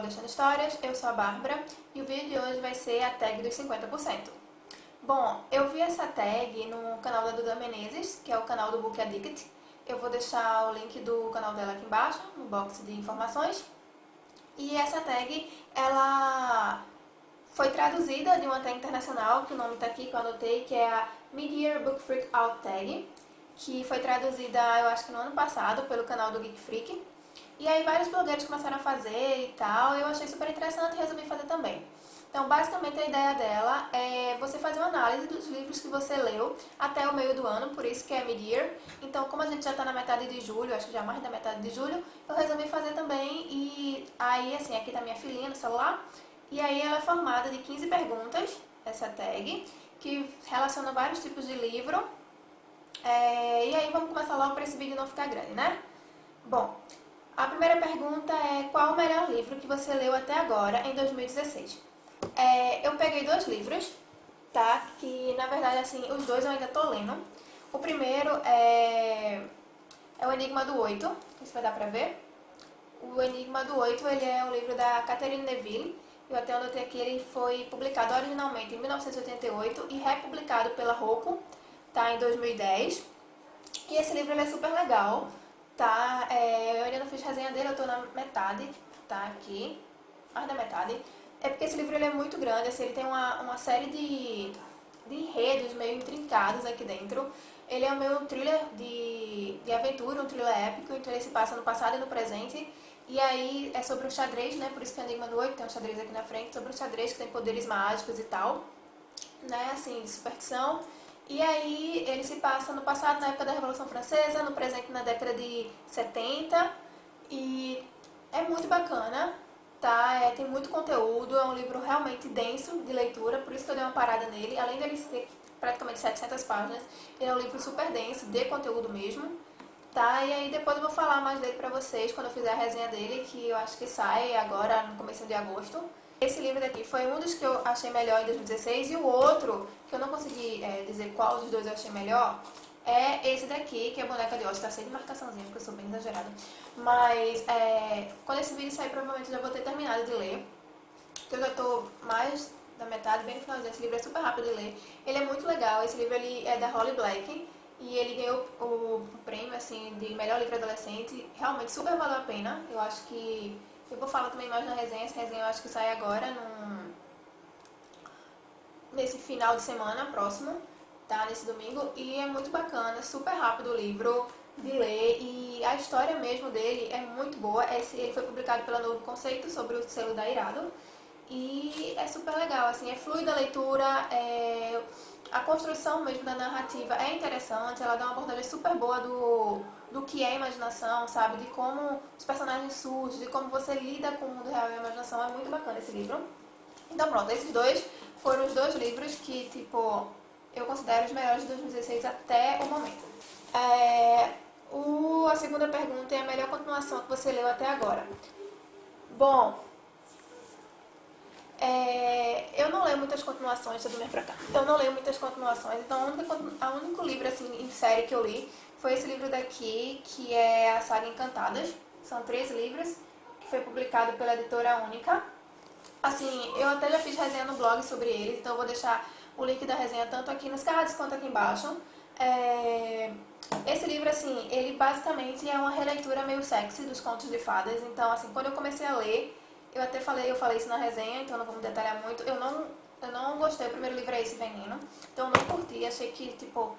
Deixando Histórias, eu sou a Bárbara e o vídeo de hoje vai ser a tag dos 50%. Bom, eu vi essa tag no canal da Duda Menezes, que é o canal do Book Addict. Eu vou deixar o link do canal dela aqui embaixo, no box de informações. E essa tag, ela foi traduzida de uma tag internacional, que o nome está aqui, que eu anotei, que é a Mid-Year Book Freak Out Tag, que foi traduzida, eu acho que no ano passado, pelo canal do Geek Freak. E aí vários blogueiros começaram a fazer e tal, e eu achei super interessante e resolvi fazer também. Então, basicamente, a ideia dela é você fazer uma análise dos livros que você leu até o meio do ano, por isso que é mid-year. Então, como a gente já está na metade de julho, acho que já mais da metade de julho, eu resolvi fazer também. E aí, assim, aqui tá minha filhinha no celular. E aí ela é formada de 15 perguntas, essa tag, que relaciona vários tipos de livro. E aí vamos começar logo para esse vídeo não ficar grande, né? Bom, a primeira pergunta é: qual o melhor livro que você leu até agora, em 2016? Eu peguei dois livros, tá? Que, na verdade, assim, os dois eu ainda tô lendo. O primeiro é O Enigma do Oito, não sei se vai dar pra ver. O Enigma do Oito, ele é um livro da Catherine Neville. Eu até anotei aqui, ele foi publicado originalmente em 1988 e republicado pela Roku, tá? Em 2010. E esse livro ele é super legal, tá? Eu ainda não fiz resenha dele, eu tô na metade, tá? Aqui, mais da metade. É porque esse livro ele é muito grande, assim, ele tem uma série de enredos meio intrincados aqui dentro. Ele é meio um thriller de aventura, um thriller épico, então ele se passa no passado e no presente. E aí é sobre o xadrez, né? Por isso que é Enigma do Oito, tem um xadrez aqui na frente, sobre o xadrez que tem poderes mágicos e tal, né? Assim, de superstição. E aí ele se passa no passado, na época da Revolução Francesa, no presente na década de 70. E é muito bacana, tá? Tem muito conteúdo, é um livro realmente denso de leitura, por isso que eu dei uma parada nele. Além dele ter praticamente 700 páginas, ele é um livro super denso, de conteúdo mesmo, tá? E aí depois eu vou falar mais dele pra vocês quando eu fizer a resenha dele, que eu acho que sai agora no começo de agosto. Esse livro daqui foi um dos que eu achei melhor em 2016 e o outro, que eu não consegui dizer qual dos dois eu achei melhor, é esse daqui, que é Boneca de Oz. Tá cheio de marcaçãozinha, porque eu sou bem exagerada. Mas quando esse vídeo sair, provavelmente eu já vou ter terminado de ler, porque eu já tô mais da metade, bem no finalzinho. Esse livro é super rápido de ler. Ele é muito legal. Esse livro ele é da Holly Black e ele ganhou o prêmio assim, de melhor livro adolescente. Realmente super valeu a pena. Eu acho que eu vou falar também mais na resenha. Essa resenha eu acho que sai agora, nesse final de semana próximo, tá? Nesse domingo. E é muito bacana, super rápido o livro de ler. E a história mesmo dele é muito boa. Ele foi publicado pela Novo Conceito, sobre o selo da Irado. E é super legal, assim, é fluida a leitura, a construção mesmo da narrativa é interessante, ela dá uma abordagem super boa do que é imaginação, sabe? De como os personagens surgem, de como você lida com o mundo real e a imaginação. É muito bacana esse livro. Então pronto, esses dois foram os dois livros que, tipo, eu considero os melhores de 2016 até o momento. A segunda pergunta é a melhor continuação que você leu até agora. Bom, eu não leio muitas continuações, deixa eu vir pra cá. Eu não leio muitas continuações, então o único livro assim, em série que eu li foi esse livro daqui, que é a Saga Encantadas. São 3 livros, que foi publicado pela Editora Única. Assim, eu até já fiz resenha no blog sobre eles, então eu vou deixar o link da resenha tanto aqui nos cards quanto aqui embaixo. Esse livro, assim, ele basicamente é uma releitura meio sexy dos contos de fadas. Então, assim, quando eu comecei a ler, eu falei isso na resenha, então não vou me detalhar muito. Eu não gostei, o primeiro livro é esse, Veneno. Então eu não curti, achei que, tipo,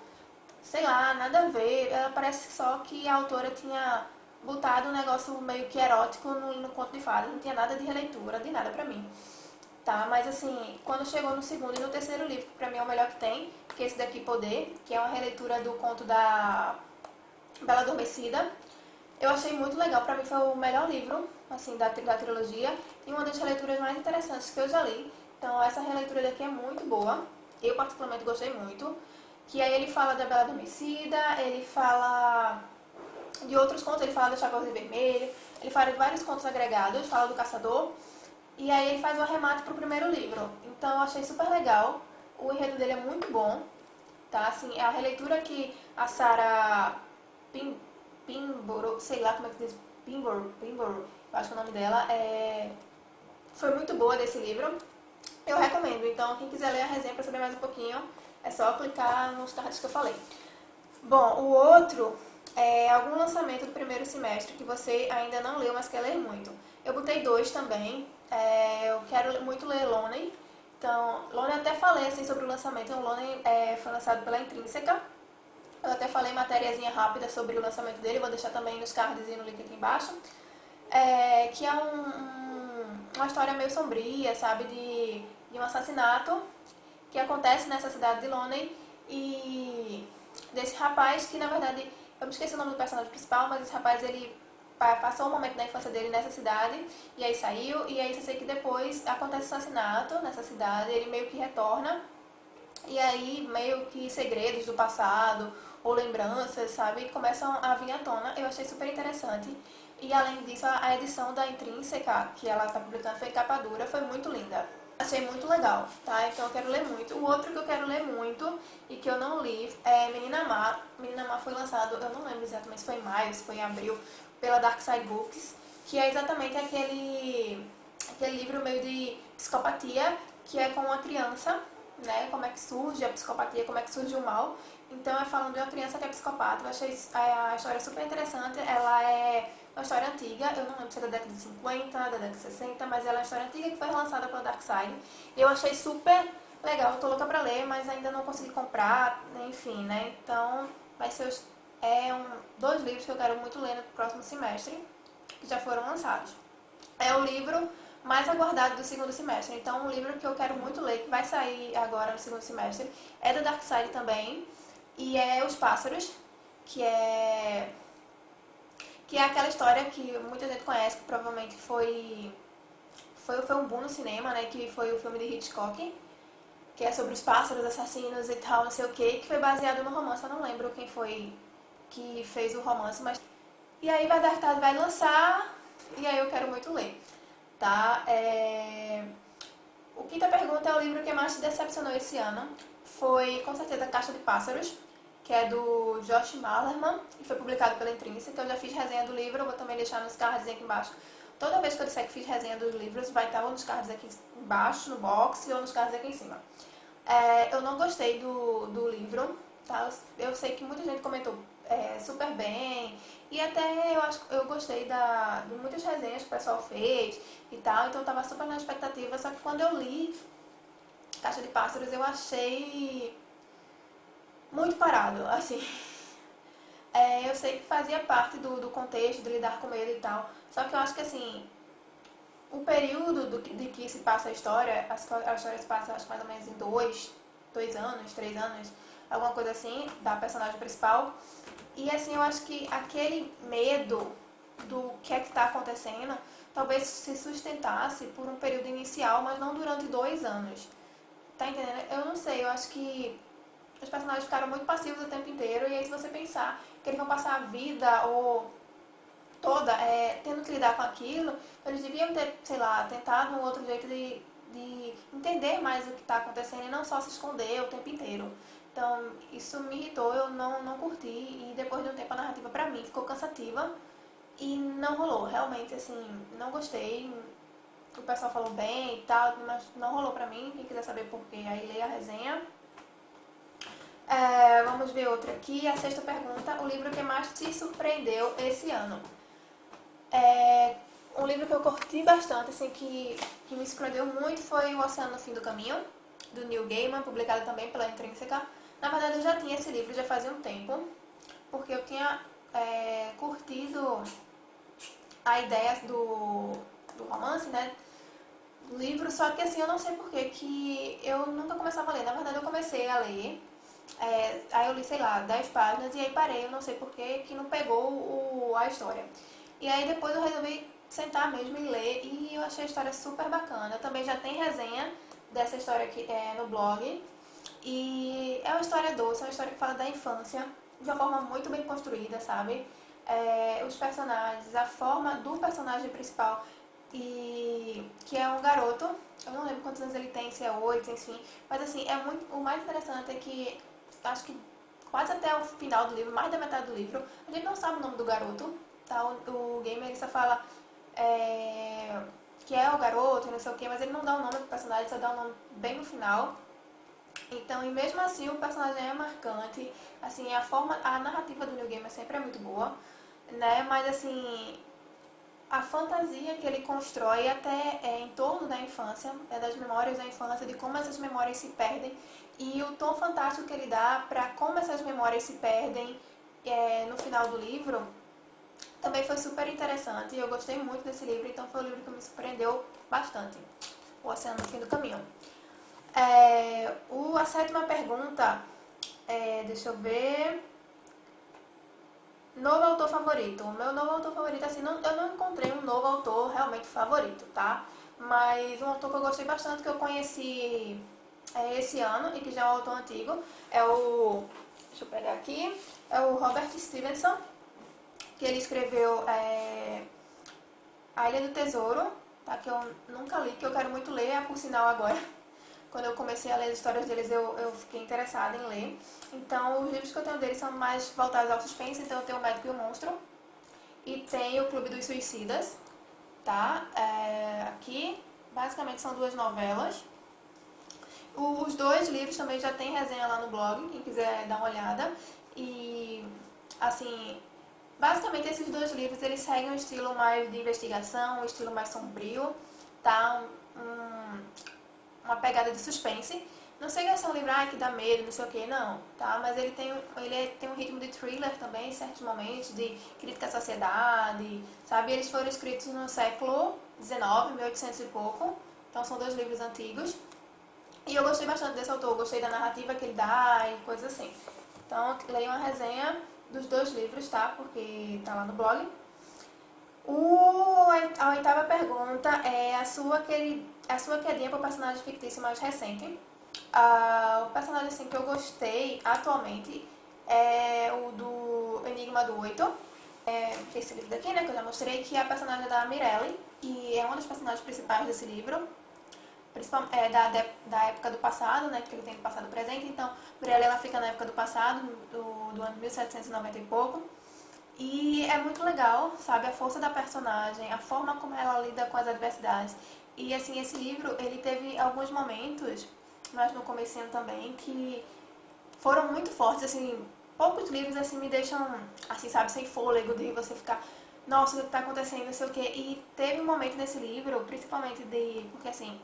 sei lá, nada a ver. Ela parece só que a autora tinha botado um negócio meio que erótico no conto de fadas. Não tinha nada de releitura, de nada pra mim. Tá, mas assim, quando chegou no segundo e no terceiro livro, que pra mim é o melhor que tem, que é esse daqui, Poder, que é uma releitura do conto da Bela Adormecida, eu achei muito legal. Pra mim foi o melhor livro, assim, da trilogia e uma das releituras mais interessantes que eu já li. Então essa releitura daqui é muito boa, eu particularmente gostei muito. Que aí ele fala da Bela Adormecida, ele fala de outros contos, ele fala do Chapeuzinho Vermelho, ele fala de vários contos agregados, fala do Caçador. E aí ele faz o arremate pro primeiro livro. Então eu achei super legal. O enredo dele é muito bom, tá? Assim, é a releitura que a Sarah Pinborough, sei lá como é que diz, Pinborough, eu acho que o nome dela foi muito boa desse livro. Eu recomendo, então quem quiser ler a resenha para saber mais um pouquinho, é só clicar nos cards que eu falei. Bom, o outro é algum lançamento do primeiro semestre que você ainda não leu, mas quer ler muito. Eu botei dois também. Eu quero muito ler Lonely. Então, Lonely eu até falei assim sobre o lançamento. O Lonely foi lançado pela Intrínseca. Eu até falei matériazinha rápida sobre o lançamento dele. Vou deixar também nos cards e no link aqui embaixo. Que é uma história meio sombria, sabe? De um assassinato que acontece nessa cidade de Lonely. E desse rapaz que, na verdade, eu me esqueci o nome do personagem principal, mas esse rapaz, ele passou um momento da infância dele nessa cidade, e aí saiu, e aí eu sei que depois acontece um assassinato nessa cidade, ele meio que retorna, e aí meio que segredos do passado, ou lembranças, sabe, começam a vir à tona. Eu achei super interessante. E além disso, a edição da Intrínseca, que ela está publicando, foi em capa dura, foi muito linda. Achei muito legal, tá? Então eu quero ler muito. O outro que eu quero ler muito e que eu não li é Menina Má. Menina Má foi lançado, eu não lembro exatamente se foi em maio, se foi em abril, pela Dark Side Books, que é exatamente aquele livro meio de psicopatia, que é com uma criança, né? Como é que surge a psicopatia, como é que surge o mal. Então é falando de uma criança que é psicopata. Eu achei a história super interessante. Ela é uma história antiga, eu não lembro se é da década de 50, da década de 60, mas ela é uma história antiga que foi relançada pela Darkside. Eu achei super legal, eu tô louca pra ler, mas ainda não consegui comprar, enfim, né? Então vai ser dois livros que eu quero muito ler no próximo semestre, que já foram lançados. É o livro mais aguardado do segundo semestre. Então, um livro que eu quero muito ler, que vai sair agora no segundo semestre, é da Darkside também, e é Os Pássaros, que é aquela história que muita gente conhece, que provavelmente foi um boom no cinema, né? Que foi o filme de Hitchcock, que é sobre os pássaros assassinos e tal, não sei o que foi baseado no romance. Eu não lembro quem foi que fez o romance, mas... E aí vai lançar, e aí eu quero muito ler, tá? O Quinta Pergunta é o livro que mais te decepcionou esse ano. Foi, com certeza, Caixa de Pássaros, que é do Josh Malerman, e foi publicado pela Intrínseca. Eu já fiz resenha do livro, eu vou também deixar nos cards aqui embaixo. Toda vez que eu disser que fiz resenha dos livros, vai estar ou nos cards aqui embaixo, no box, ou nos cards aqui em cima. Eu não gostei do livro, tá? Eu sei que muita gente comentou super bem, e até eu gostei de muitas resenhas que o pessoal fez e tal, então eu tava super na expectativa, só que quando eu li Caixa de Pássaros, eu achei muito parado, assim. Eu sei que fazia parte do contexto de lidar com medo e tal, só que eu acho que assim, o período de que se passa a história se passa acho, mais ou menos em 2 anos, 3 anos, alguma coisa assim, da personagem principal. E assim, eu acho que aquele medo do que é que tá acontecendo, talvez se sustentasse por um período inicial, mas não durante 2 anos. Tá entendendo? Eu não sei, eu acho que os personagens ficaram muito passivos o tempo inteiro, e aí se você pensar que eles vão passar a vida ou toda tendo que lidar com aquilo, eles deviam ter, sei lá, tentado um outro jeito de entender mais o que está acontecendo e não só se esconder o tempo inteiro. Então, isso me irritou, eu não curti, e depois de um tempo a narrativa pra mim ficou cansativa e não rolou. Realmente, assim, não gostei. O pessoal falou bem e tal, mas não rolou pra mim. Quem quiser saber por quê, aí lê a resenha. Vamos ver outra aqui. A sexta pergunta: o livro que mais te surpreendeu esse ano? Um livro que eu curti bastante, assim, que me surpreendeu muito, foi O Oceano no Fim do Caminho, do Neil Gaiman, publicado também pela Intrínseca. Na verdade, eu já tinha esse livro já fazia um tempo, porque eu tinha curtido a ideia do romance, né, do livro, só que assim, eu não sei porquê que eu nunca começava a ler. Na verdade, eu comecei a ler, aí eu li, sei lá, 10 páginas, e aí parei, eu não sei porquê, que não pegou a história. E aí depois eu resolvi sentar mesmo e ler, e eu achei a história super bacana. Também já tem resenha dessa história aqui no blog, e é uma história doce, é uma história que fala da infância, de uma forma muito bem construída, sabe? Os personagens, a forma do personagem principal, e que é um garoto, eu não lembro quantos anos ele tem, se é 8, enfim, mas assim, o mais interessante é que, acho que quase até o final do livro, mais da metade do livro, a gente não sabe o nome do garoto, tá? O gamer ele só fala que é o garoto e não sei o que, mas ele não dá o nome pro personagem, só dá o nome bem no final. Então, e mesmo assim o personagem é marcante, assim, a narrativa do Neil Gaiman sempre é muito boa, né? Mas assim, a fantasia que ele constrói até em torno da infância, das memórias da infância, de como essas memórias se perdem e o tom fantástico que ele dá para como essas memórias se perdem no final do livro, também foi super interessante. Eu gostei muito desse livro, então foi um livro que me surpreendeu bastante. O Oceano no Fim do Caminho. A sétima pergunta, deixa eu ver. Novo autor favorito. O meu novo autor favorito, assim, eu não encontrei um novo autor realmente favorito, tá? Mas um autor que eu gostei bastante, que eu conheci esse ano e que já é um autor antigo, é o. Deixa eu pegar aqui. É o Robert Stevenson, que ele escreveu A Ilha do Tesouro, tá? Que eu nunca li, que eu quero muito ler, por sinal agora. Quando eu comecei a ler as histórias deles, eu fiquei interessada em ler. Então, os livros que eu tenho deles são mais voltados ao suspense. Então, eu tenho O Médico e o Monstro. E tem O Clube dos Suicidas, tá? Aqui, basicamente, são duas novelas. Os dois livros também já tem resenha lá no blog, quem quiser dar uma olhada. E, assim, basicamente, esses dois livros, eles seguem um estilo mais de investigação, um estilo mais sombrio, tá? Uma pegada de suspense. Não sei se é um livro que dá medo, não sei o que, não, tá? Mas ele tem um ritmo de thriller também, em certos momentos, de crítica à sociedade, sabe? Eles foram escritos no século XIX, 1800 e pouco, então são dois livros antigos. E eu gostei bastante desse autor, gostei da narrativa que ele dá e coisas assim. Então, leio uma resenha dos dois livros, tá? Porque tá lá no blog. A oitava pergunta é a sua queridinha para o personagem fictício mais recente. O personagem assim, que eu gostei atualmente é o do Enigma do Oito. Esse livro daqui, né, que eu já mostrei, que é a personagem da Mirelle, e é uma das personagens principais desse livro. Da época do passado, né, porque ele tem do passado e presente. Então, Mirelle ela fica na época do passado, do ano 1790 e pouco. E é muito legal, sabe, a força da personagem, a forma como ela lida com as adversidades. E assim, esse livro, ele teve alguns momentos, mas no comecinho também, que foram muito fortes, assim, poucos livros assim me deixam, assim, sabe, sem fôlego, de você ficar, nossa, o que tá acontecendo, não sei o quê. E teve um momento nesse livro, principalmente porque assim,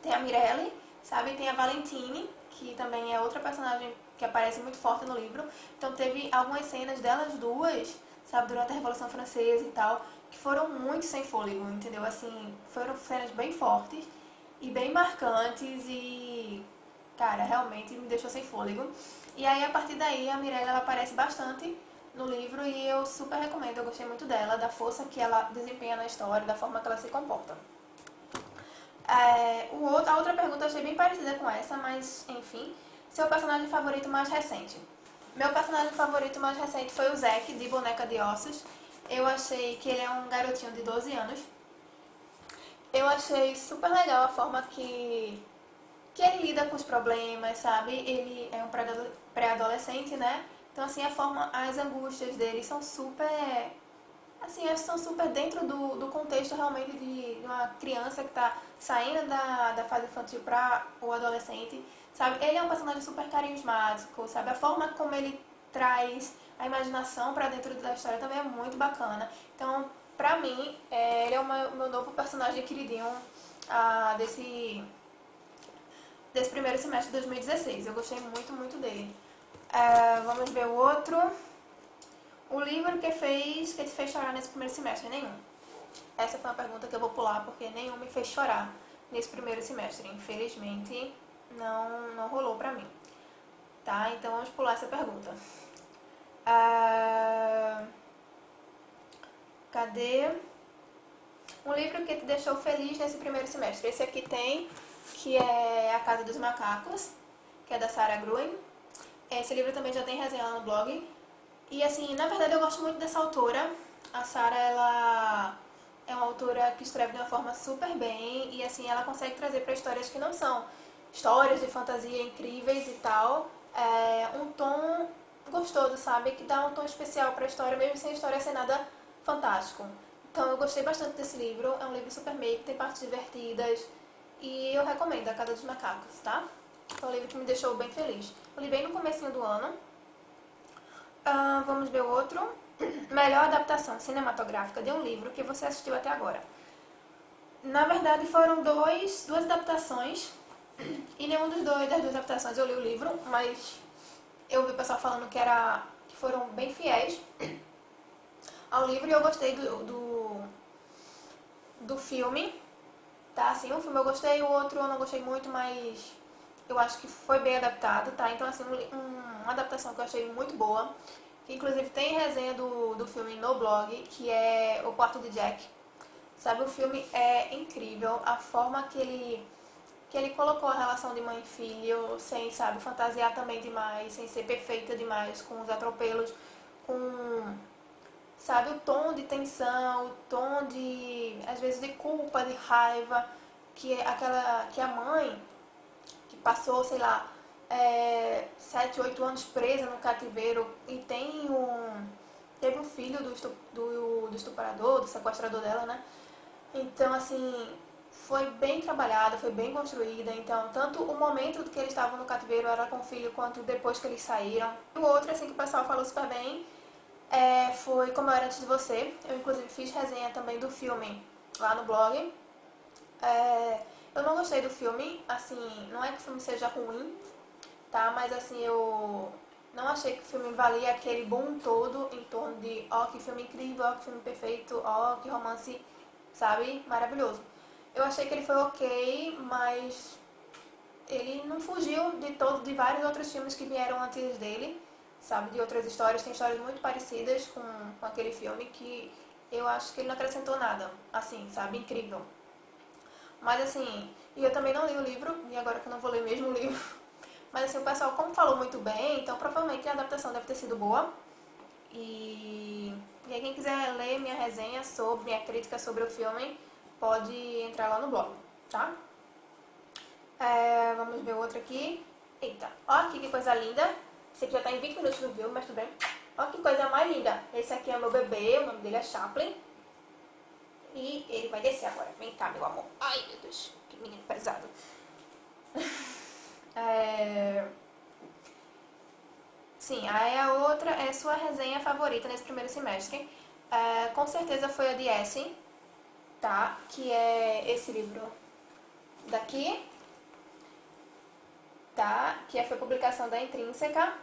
tem a Mirelle, sabe, tem a Valentine, que também é outra personagem que aparece muito forte no livro. Então teve algumas cenas delas duas, sabe, durante a Revolução Francesa e tal, que foram muito sem fôlego, entendeu? Assim, foram cenas bem fortes e bem marcantes e, cara, realmente me deixou sem fôlego. E aí, a partir daí, a Mirelle, ela aparece bastante no livro e eu super recomendo, eu gostei muito dela, da força que ela desempenha na história, da forma que ela se comporta. A outra pergunta eu achei bem parecida com essa, mas enfim. Seu personagem favorito mais recente? Meu personagem favorito mais recente foi o Zack, de Boneca de Ossos. Eu achei que ele é um garotinho de 12 anos. Eu achei super legal a forma que ele lida com os problemas, sabe? Ele é um pré-adolescente, né? Então, assim, as angústias dele são super assim, elas são super dentro do contexto realmente de uma criança que está saindo da fase infantil para o adolescente, sabe? Ele é um personagem super carismático, sabe? A forma como ele traz a imaginação para dentro da história também é muito bacana. Então, pra mim, ele é o meu novo personagem queridinho desse primeiro semestre de 2016. Eu gostei muito, muito dele. Vamos ver o outro. O livro que te fez chorar nesse primeiro semestre? Nenhum. Essa foi uma pergunta que eu vou pular porque nenhum me fez chorar nesse primeiro semestre. Infelizmente, não rolou pra mim. Tá? Então vamos pular essa pergunta. Cadê? Um livro que te deixou feliz nesse primeiro semestre. Esse aqui tem, que é A Casa dos Macacos, que é da Sarah Gruen. Esse livro também já tem resenha lá no blog. E assim, na verdade eu gosto muito dessa autora. A Sarah, ela é uma autora que escreve de uma forma super bem e assim, ela consegue trazer para histórias que não são histórias de fantasia incríveis e tal, um tom gostoso, sabe? Que dá um tom especial para a história, mesmo sem a história ser nada fantástico. Então eu gostei bastante desse livro, é um livro super meio, tem partes divertidas e eu recomendo A Casa dos Macacos, tá? É um livro que me deixou bem feliz. Eu li bem no comecinho do ano. Vamos ver o outro. Melhor adaptação cinematográfica de um livro que você assistiu até agora. Na verdade foram duas adaptações e nenhum das duas adaptações eu li o livro, mas eu vi o pessoal falando que foram bem fiéis ao livro e eu gostei do filme, tá? Assim, um filme eu gostei, o outro eu não gostei muito, mas eu acho que foi bem adaptado, tá? Então, assim, uma adaptação que eu achei muito boa, que inclusive tem resenha do filme no blog, que é O Quarto de Jack. Sabe, o filme é incrível, a forma que ele colocou a relação de mãe e filho, sem, sabe, fantasiar também demais, sem ser perfeita demais, com os atropelos, com, sabe, o tom de tensão, o tom de, às vezes, de culpa, de raiva, que a mãe, que passou, sei lá, 7, 8 anos presa no cativeiro e teve um filho do estuprador, do sequestrador dela, né? Então, assim, foi bem trabalhada, foi bem construída. Então, tanto o momento que eles estavam no cativeiro era com o filho, quanto depois que eles saíram. E o outro, assim, que o pessoal falou super bem, foi Como Eu Era Antes de Você. Eu, inclusive, fiz resenha também do filme lá no blog. Eu não gostei do filme, assim, não é que o filme seja ruim, tá? Mas, assim, eu não achei que o filme valia aquele boom todo em torno de ó, que filme incrível, ó, que filme perfeito, ó, que romance, sabe, maravilhoso. Eu achei que ele foi ok, mas ele não fugiu de vários outros filmes que vieram antes dele, sabe, de outras histórias. Tem histórias muito parecidas com aquele filme que eu acho que ele não acrescentou nada, assim, sabe, incrível. Mas assim, e eu também não li o livro, e agora que eu não vou ler mesmo o livro. Mas assim, o pessoal como falou muito bem, então provavelmente a adaptação deve ter sido boa. E aí quem quiser ler minha resenha minha crítica sobre o filme, pode entrar lá no blog, tá? Vamos ver outro aqui. Eita, ó aqui que coisa linda. Esse aqui já tá em 20 minutos do vídeo, mas tudo bem. Ó que coisa mais linda. Esse aqui é meu bebê, o nome dele é Chaplin. E ele vai descer agora. Vem cá, meu amor. Ai, meu Deus, que menino pesado. Sim, aí a outra é sua resenha favorita nesse primeiro semestre. Com certeza foi a de Essen, tá? Que é esse livro daqui, tá? Que foi publicação da Intrínseca.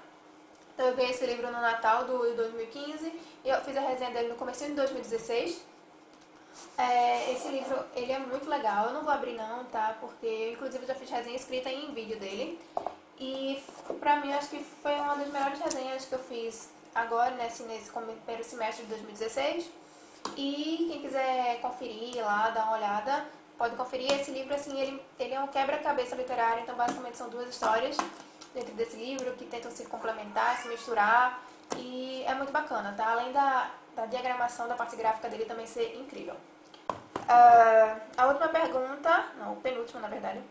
Então eu ganhei esse livro no Natal de 2015 e eu fiz a resenha dele no começo de 2016. Esse livro, ele é muito legal, eu não vou abrir não, tá? Porque eu inclusive já fiz resenha escrita em vídeo dele. E pra mim, eu acho que foi uma das melhores resenhas que eu fiz agora, nesse primeiro semestre de 2016. E quem quiser conferir lá, dar uma olhada, pode conferir. Esse livro, assim, ele é um quebra-cabeça literário, então basicamente são duas histórias dentro desse livro que tentam se complementar, se misturar. E é muito bacana, tá? Além da diagramação, da parte gráfica dele também ser incrível. A última pergunta, não, penúltima na verdade.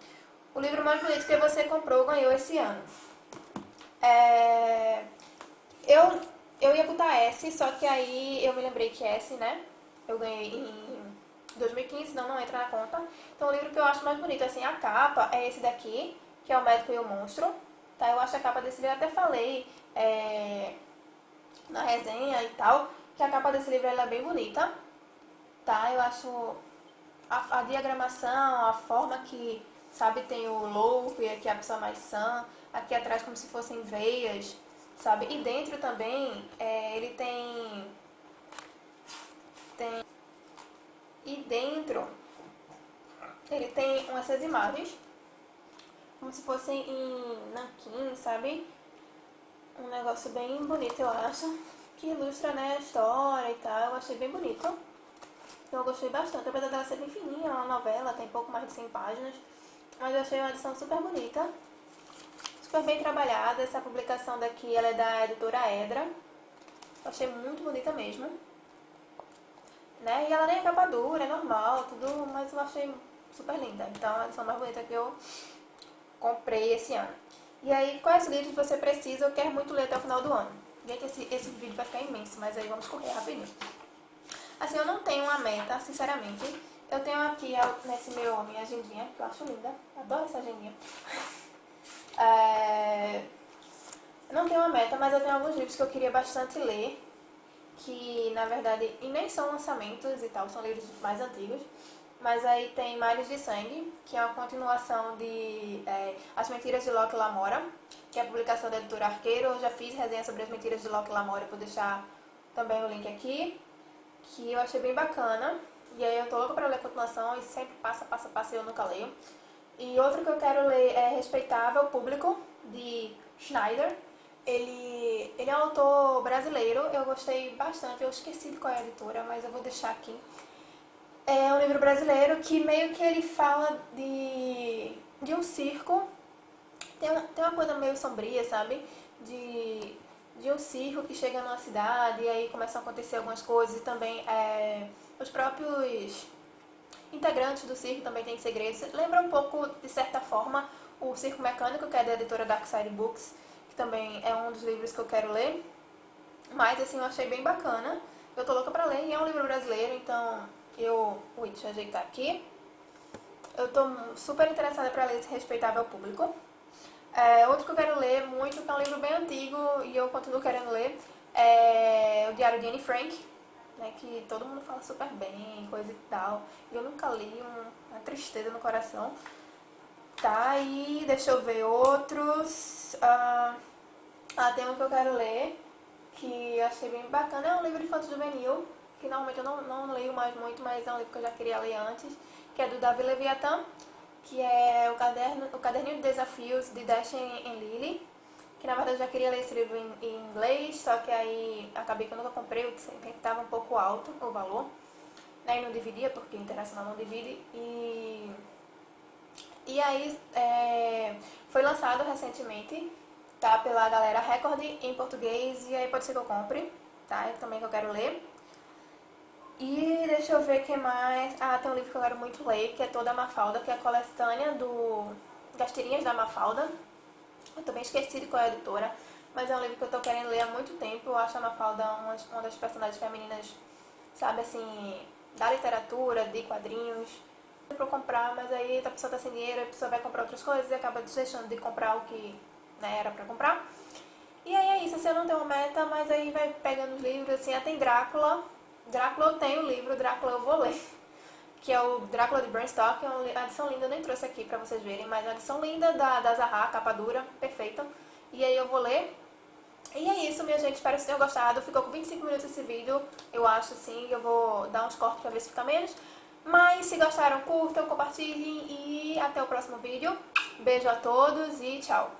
O livro mais bonito que você comprou ganhou esse ano. Eu ia botar S, só que aí eu me lembrei que S, né? Eu ganhei em 2015, não entra na conta. Então o livro que eu acho mais bonito, assim, a capa é esse daqui, que é O Médico e o Monstro. Tá? Eu acho a capa desse livro, eu até falei na resenha e tal, que a capa desse livro ela é bem bonita. Tá? Eu acho a diagramação, a forma que, sabe, tem o louco e aqui a pessoa mais sã, aqui atrás como se fossem veias, sabe? E dentro também, ele e dentro ele tem essas imagens, como se fossem em nanquim, sabe? Um negócio bem bonito, eu acho, que ilustra, né, a história e tal. Eu achei bem bonito. Então eu gostei bastante, apesar dela ser bem fininha, é uma novela, tem pouco mais de 100 páginas. Mas eu achei uma edição super bonita, super bem trabalhada. Essa publicação daqui, ela é da editora Edra. Eu achei muito bonita mesmo. Né? E ela nem é capa dura, é normal, tudo, mas eu achei super linda. Então é a edição mais bonita que eu comprei esse ano. E aí, quais livros você precisa ou quer muito ler até o final do ano? Gente, esse vídeo vai ficar imenso, mas aí vamos correr rapidinho. Assim, eu não tenho uma meta, sinceramente. Eu tenho aqui nesse meu, minha agendinha, que eu acho linda. Adoro essa agendinha. Eu não tenho uma meta, mas eu tenho alguns livros que eu queria bastante ler. Que, na verdade, e nem são lançamentos e tal, são livros mais antigos. Mas aí tem Mares de Sangue, que é uma continuação de As Mentiras de Locke Lamora, que é a publicação da editora Arqueiro. Eu já fiz resenha sobre As Mentiras de Locke Lamora, vou deixar também o link aqui, que eu achei bem bacana. E aí eu tô louca pra ler a continuação e sempre passa e eu nunca leio. E outro que eu quero ler é Respeitável Público, de Schneider. Ele é um autor brasileiro, eu gostei bastante, eu esqueci de qual é a editora, mas eu vou deixar aqui. É um livro brasileiro que meio que ele fala de um circo. Tem uma coisa meio sombria, sabe? De um circo que chega numa cidade e aí começam a acontecer algumas coisas. E também os próprios integrantes do circo também têm segredos. Lembra um pouco, de certa forma, o Circo Mecânico, que é da editora Dark Side Books, que também é um dos livros que eu quero ler. Mas, assim, eu achei bem bacana. Eu tô louca pra ler e é um livro brasileiro, então Ui, deixa eu ajeitar aqui. Eu tô super interessada pra ler esse Respeitável Público. Outro que eu quero ler muito, que é um livro bem antigo e eu continuo querendo ler, é o Diário de Anne Frank, né, que todo mundo fala super bem, coisa e tal. E eu nunca li, uma tristeza no coração. Tá, e deixa eu ver outros. Tem um que eu quero ler, que eu achei bem bacana, é um livro infanto-juvenil, que normalmente eu não leio mais muito, mas é um livro que eu já queria ler antes, que é do Davi Leviathan, que é o caderninho de desafios de Dash em Lily, que na verdade eu já queria ler esse livro em inglês, só que aí acabei que eu nunca comprei, o que estava um pouco alto o valor, né, e não dividia, porque internacional não divide, e aí foi lançado recentemente, tá, pela galera Record em português, e aí pode ser que eu compre, tá, é também que eu quero ler. E deixa eu ver o que mais. Tem um livro que eu quero muito ler, que é Toda a Mafalda, que é a coletânea das tirinhas da Mafalda. Eu também esqueci de qual é a editora, mas é um livro que eu tô querendo ler há muito tempo. Eu acho a Mafalda uma das personagens femininas, sabe, assim, da literatura, de quadrinhos. Pra eu comprar, mas aí a pessoa tá sem dinheiro, a pessoa vai comprar outras coisas e acaba deixando de comprar o que, né, era pra comprar. E aí é isso, assim, eu não tenho uma meta, mas aí vai pegando os livros, assim, tem Drácula. Drácula eu tenho o livro, Drácula eu vou ler. Que é o Drácula de Bram Stoker, é uma edição linda, eu nem trouxe aqui pra vocês verem, mas é uma edição linda da Zaha, capa dura, perfeita. E aí eu vou ler. E é isso, minha gente, espero que vocês tenham gostado. Ficou com 25 minutos esse vídeo, eu acho, assim, eu vou dar uns cortes pra ver se fica menos. Mas se gostaram, curtam, compartilhem e até o próximo vídeo. Beijo a todos e tchau!